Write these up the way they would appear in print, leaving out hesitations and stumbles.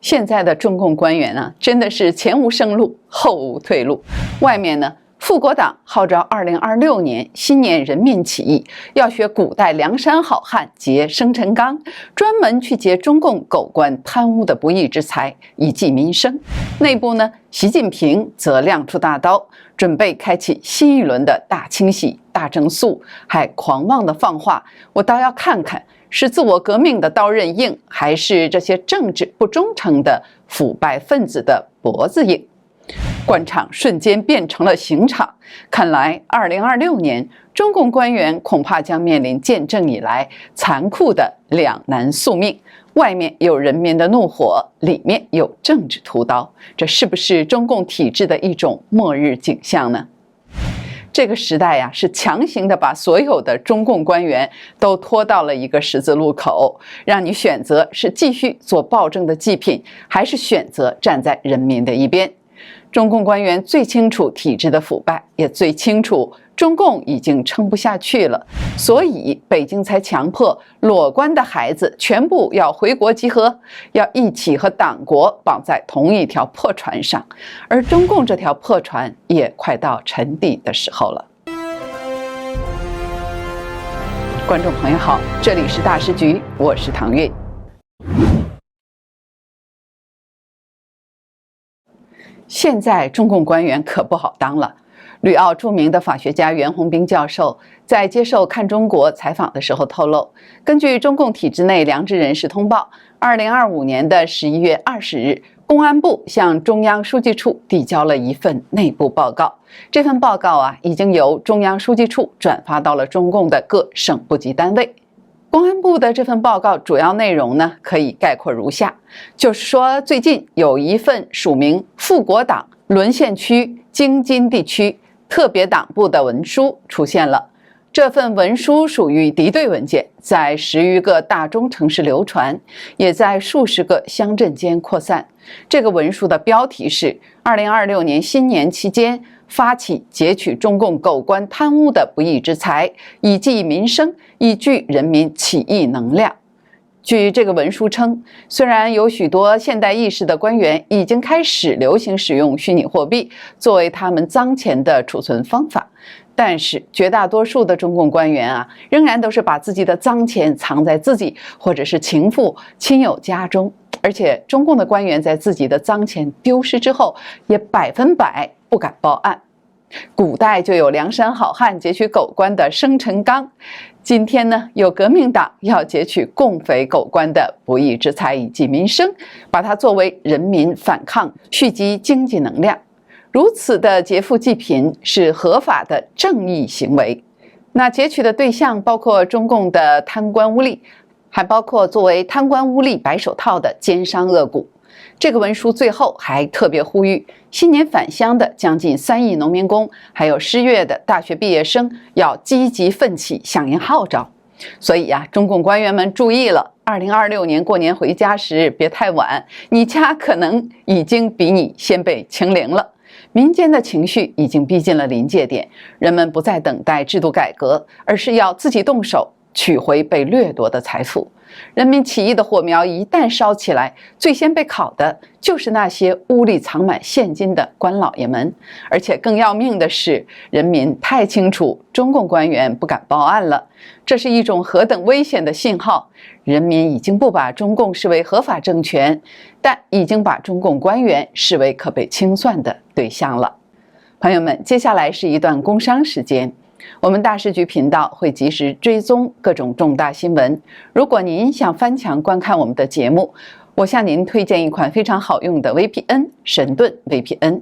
现在的中共官员啊，真的是前无生路，后无退路。外面呢，复国党号召2026年新年人民起义，要学古代梁山好汉劫生辰纲，专门去劫中共狗官贪污的不义之财，以济民生。内部呢，习近平则亮出大刀，准备开启新一轮的大清洗、大整肃，还狂妄的放话：我倒要看看。是自我革命的刀刃硬，还是这些政治不忠诚的腐败分子的脖子硬？官场瞬间变成了刑场。看来2026年，中共官员恐怕将面临建政以来残酷的两难宿命：外面有人民的怒火，里面有政治屠刀。这是不是中共体制的一种末日景象呢？这个时代呀，是强行的把所有的中共官员都拖到了一个十字路口，让你选择是继续做暴政的祭品，还是选择站在人民的一边。中共官员最清楚体制的腐败，也最清楚中共已经撑不下去了，所以北京才强迫裸官的孩子全部要回国集合，要一起和党国绑在同一条破船上。而中共这条破船也快到沉底的时候了。观众朋友好，这里是大时局，我是唐韵。现在中共官员可不好当了。旅澳著名的法学家袁宏斌教授在接受看中国采访的时候透露，根据中共体制内良知人士通报，2025年的11月20日，公安部向中央书记处递交了一份内部报告。这份报告啊，已经由中央书记处转发到了中共的各省部级单位。公安部的这份报告主要内容呢，可以概括如下，就是说最近有一份署名复国党沦陷区京津地区特别党部的文书出现了。这份文书属于敌对文件，在10余个大中城市流传，也在数十个乡镇间扩散。这个文书的标题是2026年新年期间发起截取中共狗官贪污的不义之财，以济民生，以聚人民起义能量。据这个文书称，虽然有许多现代意识的官员已经开始流行使用虚拟货币作为他们脏钱的储存方法，但是绝大多数的中共官员啊，仍然都是把自己的脏钱藏在自己或者是情妇、亲友家中。而且中共的官员在自己的脏钱丢失之后，也100%不敢报案。古代就有梁山好汉劫取狗官的生辰纲，今天呢，有革命党要劫取共匪狗官的不义之财，以济民生，把它作为人民反抗、蓄积经济能量。如此的劫富济贫是合法的正义行为。那劫取的对象包括中共的贪官污吏，还包括作为贪官污吏白手套的奸商恶贾。这个文书最后还特别呼吁，新年返乡的将近3亿农民工，还有失业的大学毕业生，要积极奋起，响应号召。所以啊，中共官员们注意了，2026年过年回家时别太晚，你家可能已经比你先被清零了。民间的情绪已经逼近了临界点，人们不再等待制度改革，而是要自己动手取回被掠夺的财富。人民起义的火苗一旦烧起来，最先被烤的就是那些屋里藏满现金的官老爷们。而且更要命的是，人民太清楚中共官员不敢报案了，这是一种何等危险的信号。人民已经不把中共视为合法政权，但已经把中共官员视为可被清算的对象了。朋友们，接下来是一段工商时间。我们大时局频道会及时追踪各种重大新闻。如果您想翻墙观看我们的节目，我向您推荐一款非常好用的 VPN， 神盾 VPN。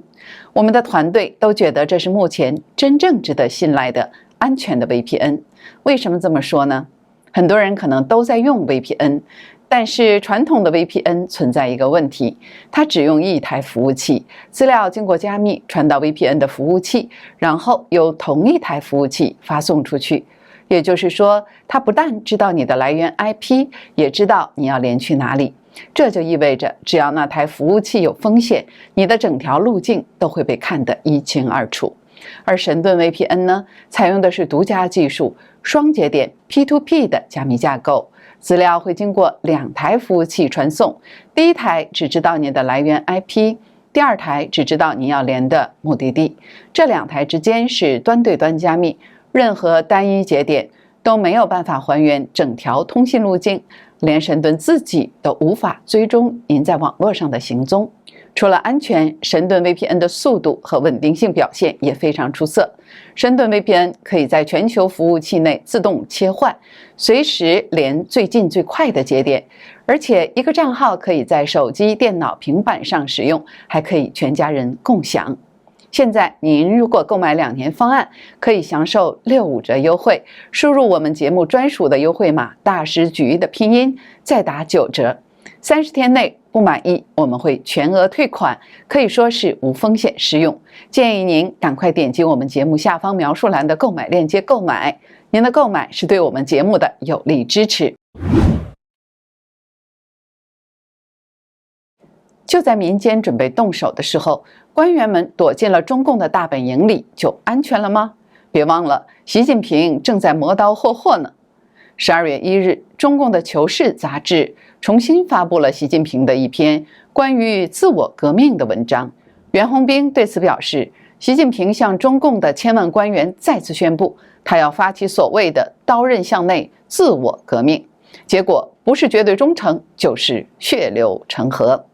我们的团队都觉得这是目前真正值得信赖的安全的 VPN。为什么这么说呢？很多人可能都在用 VPN， 但是传统的 VPN 存在一个问题，它只用一台服务器，资料经过加密传到 VPN 的服务器，然后由同一台服务器发送出去。也就是说，它不但知道你的来源 IP， 也知道你要连去哪里。这就意味着，只要那台服务器有风险，你的整条路径都会被看得一清二楚。而神盾 VPN 呢，采用的是独家技术，双节点 P2P 的加密架构。资料会经过2台服务器传送，第一台只知道你的来源 IP， 第二台只知道你要连的目的地。这2台之间是端对端加密，任何单一节点都没有办法还原整条通信路径，连神盾自己都无法追踪您在网络上的行踪。除了安全，神盾 VPN 的速度和稳定性表现也非常出色。神盾 VPN 可以在全球服务器内自动切换，随时连最近最快的节点，而且一个账号可以在手机、电脑、平板上使用，还可以全家人共享。现在您如果购买2年方案，可以享受65折优惠，输入我们节目专属的优惠码大师局的拼音，再打9折。30天内不满意，我们会全额退款，可以说是无风险试用。建议您赶快点击我们节目下方描述栏的购买链接购买，您的购买是对我们节目的有力支持。就在民间准备动手的时候，官员们躲进了中共的大本营里，就安全了吗？别忘了，习近平正在磨刀霍霍呢。12月1日，中共的《求是》杂志重新发布了习近平的一篇关于自我革命的文章。袁宏兵对此表示，习近平向中共的千万官员再次宣布，他要发起所谓的刀刃向内自我革命，结果不是绝对忠诚，就是血流成河。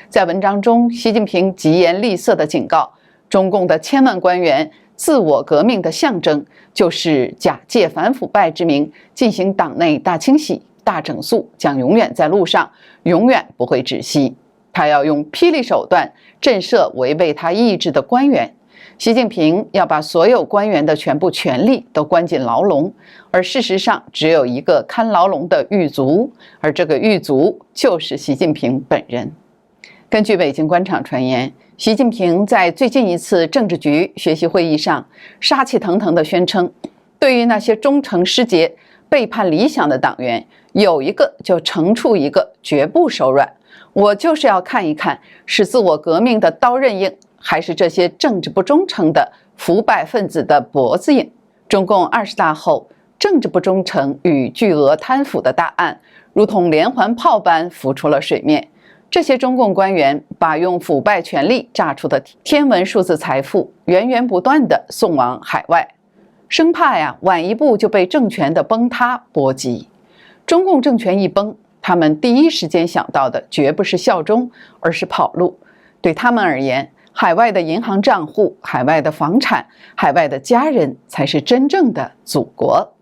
在文章中，习近平疾言厉色地警告，中共的千万官员自我革命的象征就是假借反腐败之名进行党内大清洗、大整肃，将永远在路上，永远不会止息。他要用霹雳手段震慑违背他意志的官员。习近平要把所有官员的全部权力都关进牢笼，而事实上只有一个看牢笼的狱卒，而这个狱卒就是习近平本人。根据北京官场传言，习近平在最近一次政治局学习会议上杀气腾腾地宣称，对于那些忠诚失节、背叛理想的党员，有一个就惩处一个，绝不手软。我就是要看一看，是自我革命的刀刃硬，还是这些政治不忠诚的腐败分子的脖子硬。中共20大后，政治不忠诚与巨额贪腐的大案如同连环炮般浮出了水面。这些中共官员把用腐败权力榨出的天文数字财富源源不断地送往海外，生怕晚一步就被政权的崩塌波及。中共政权一崩，他们第一时间想到的绝不是效忠，而是跑路。对他们而言，海外的银行账户、海外的房产、海外的家人才是真正的祖国。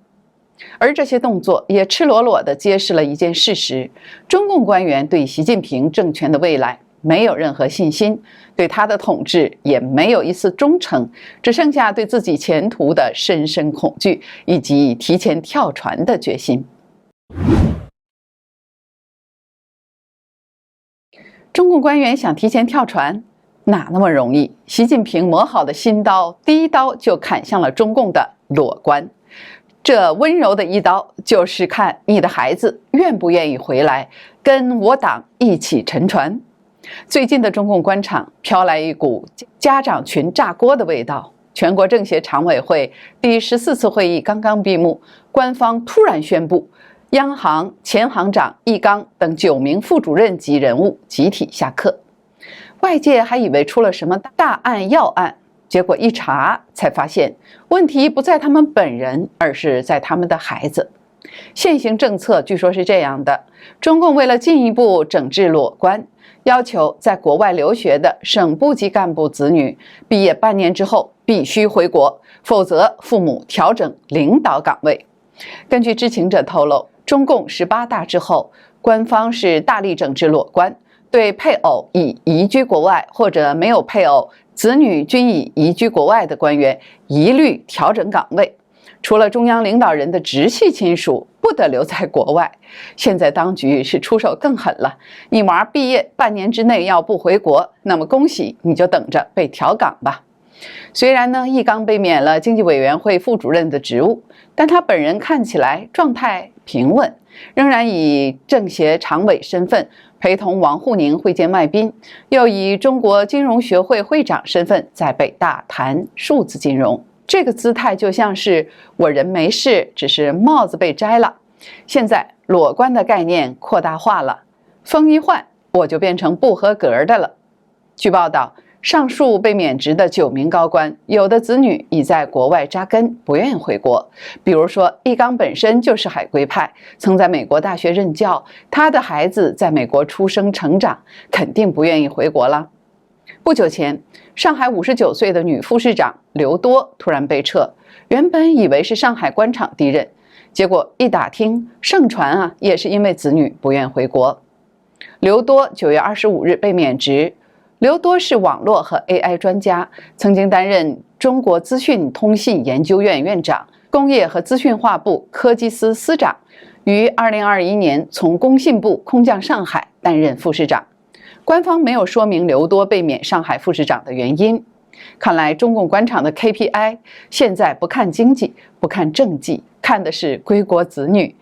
而这些动作也赤裸裸地揭示了一件事实：中共官员对习近平政权的未来没有任何信心，对他的统治也没有一丝忠诚，只剩下对自己前途的深深恐惧，以及提前跳船的决心。中共官员想提前跳船，哪那么容易？习近平磨好的新刀，第一刀就砍向了中共的裸官。这温柔的一刀，就是看你的孩子愿不愿意回来，跟我党一起沉船。最近的中共官场飘来一股家长群炸锅的味道。全国政协常委会第14次会议刚刚闭幕，官方突然宣布，央行前行长易纲等9名副主任级人物集体下课。外界还以为出了什么大案要案，结果一查才发现，问题不在他们本人，而是在他们的孩子。现行政策据说是这样的：中共为了进一步整治裸官，要求在国外留学的省部级干部子女毕业半年之后必须回国，否则父母调整领导岗位。根据知情者透露，中共18大之后，官方是大力整治裸官，对配偶已移居国外或者没有配偶、子女均已移居国外的官员一律调整岗位，除了中央领导人的直系亲属不得留在国外。现在当局是出手更狠了，你娃毕业半年之内要不回国，那么恭喜你就等着被调岗吧。虽然呢，易纲被免了经济委员会副主任的职务，但他本人看起来状态平稳，仍然以政协常委身份陪同王沪宁会见麦宾，又以中国金融学会会长身份在北大谈数字金融。这个姿态就像是我人没事，只是帽子被摘了。现在裸官的概念扩大化了，风一换，我就变成不合格的了。据报道，上述被免职的9名高官，有的子女已在国外扎根，不愿意回国。比如说，易纲本身就是海归派，曾在美国大学任教，他的孩子在美国出生成长，肯定不愿意回国了。不久前，上海59岁的女副市长刘多突然被撤，原本以为是上海官场地任，结果一打听，盛传也是因为子女不愿回国。刘多9月25日被免职。刘多是网络和 AI 专家，曾经担任中国资讯通信研究院院长、工业和资讯化部科技司司长，于2021年从工信部空降上海担任副市长。官方没有说明刘多被免上海副市长的原因。看来中共官场的 KPI 现在不看经济，不看政绩，看的是归国子女。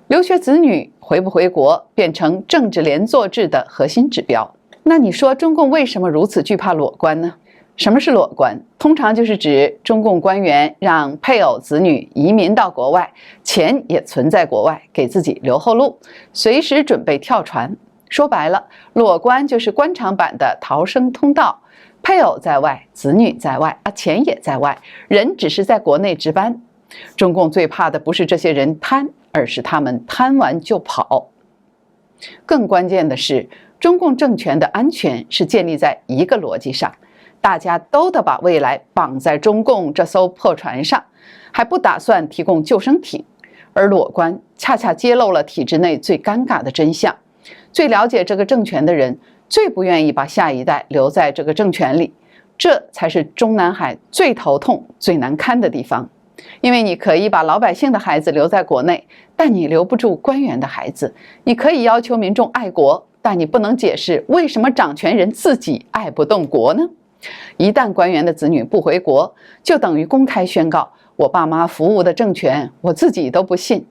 留学子女回不回国变成政治连坐制的核心指标。那你说中共为什么如此惧怕裸官呢？什么是裸官？通常就是指中共官员让配偶子女移民到国外，钱也存在国外，给自己留后路，随时准备跳船。说白了，裸官就是官场版的逃生通道，配偶在外，子女在外，钱也在外，人只是在国内值班。中共最怕的不是这些人贪，而是他们贪完就跑。更关键的是，中共政权的安全是建立在一个逻辑上，大家都得把未来绑在中共这艘破船上，还不打算提供救生艇。而裸官恰恰揭露了体制内最尴尬的真相，最了解这个政权的人最不愿意把下一代留在这个政权里，这才是中南海最头痛最难堪的地方。因为你可以把老百姓的孩子留在国内，但你留不住官员的孩子。你可以要求民众爱国，但你不能解释为什么掌权人自己爱不动国呢？一旦官员的子女不回国，就等于公开宣告，我爸妈服务的政权我自己都不信。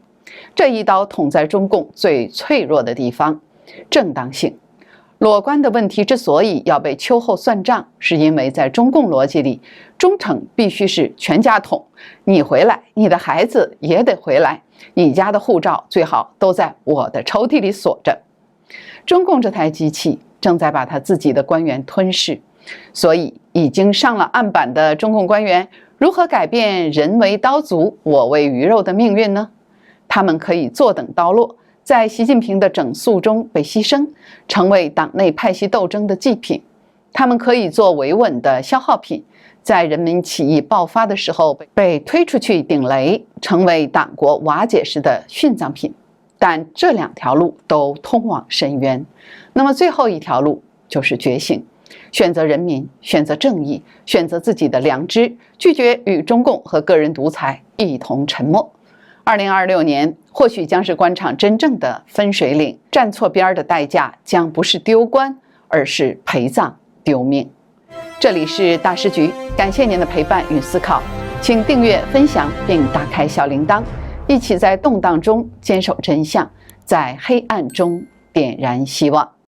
这一刀捅在中共最脆弱的地方，正当性。裸官的问题之所以要被秋后算账，是因为在中共逻辑里，忠诚必须是全家桶，你回来，你的孩子也得回来，你家的护照最好都在我的抽屉里锁着。中共这台机器正在把他自己的官员吞噬，所以已经上了案板的中共官员如何改变人为刀俎我为鱼肉的命运呢？他们可以坐等刀落，在习近平的整肃中被牺牲，成为党内派系斗争的祭品；他们可以做维稳的消耗品，在人民起义爆发的时候被推出去顶雷，成为党国瓦解时的殉葬品。但这2条路都通往深渊。那么最后一条路就是觉醒，选择人民，选择正义，选择自己的良知，拒绝与中共和个人独裁一同沉没。2026年或许将是官场真正的分水岭，站错边的代价将不是丢官，而是陪葬丢命。这里是大师局，感谢您的陪伴与思考，请订阅、分享并打开小铃铛，一起在动荡中坚守真相，在黑暗中点燃希望。